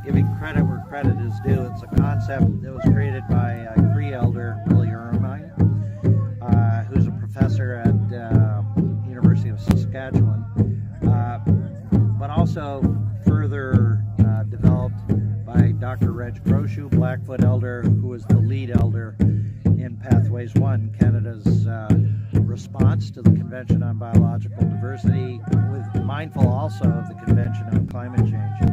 giving credit where credit is due. It's a concept that was created by Cree elder Willie Ermine, who's a professor at University of Saskatchewan, but also further developed by Dr. Reg Croshoe, Blackfoot elder, who was the lead elder in Pathways 1, Canada's response to the Convention on Biological Diversity, with mindful also of the Convention on Climate Change.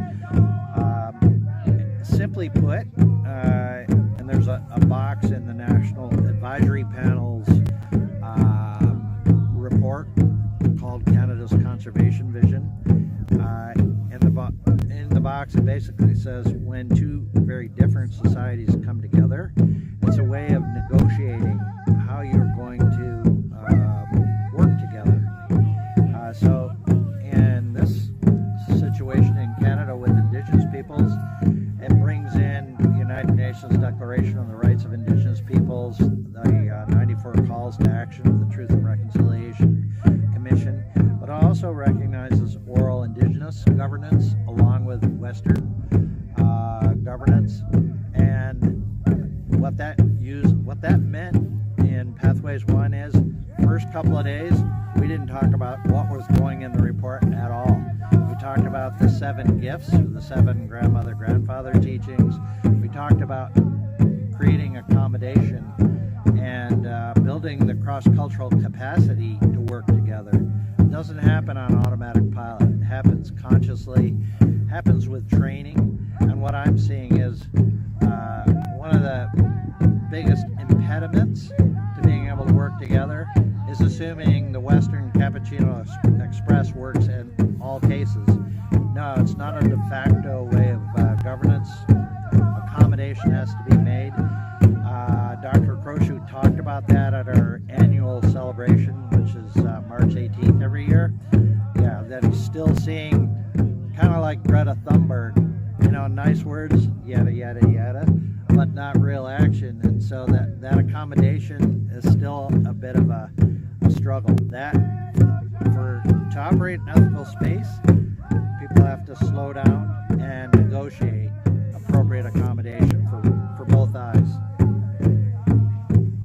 Simply put, and there's a box in the National Advisory Panel's report called Canada's Conservation Vision. In the box it basically says when two very different societies come together, it's a way of negotiating how you're going to work together. So in this situation in Canada with Indigenous peoples, it brings in the United Nations Declaration on the Rights of Indigenous Peoples, the 94 calls to action of the Truth and Reconciliation Commission, but also recognizes oral Indigenous governance along with Western governance. And what that meant in Pathways 1 is, first couple of days, we didn't talk about what was going in the report at all. We talked about the 7 gifts, the 7 grandmother-grandfather teachings. We talked about creating accommodation and building the cross-cultural capacity to work together. It doesn't happen on automatic pilot. It happens consciously, happens with training. And what I'm seeing is one of the biggest impediments to being able to work together is assuming the Western Cappuccino Express works in all cases. No, it's not a de facto way of governance. Accommodation has to be made. Dr. Croshoe talked about that at our annual celebration, which is March 18th every year. Yeah, that he's still seeing, kind of like Greta Thunberg, nice words, yada, yada, yada, but not real action. And so that accommodation is still a bit of a struggle. That, to operate in ethical space, people have to slow down and negotiate appropriate accommodation for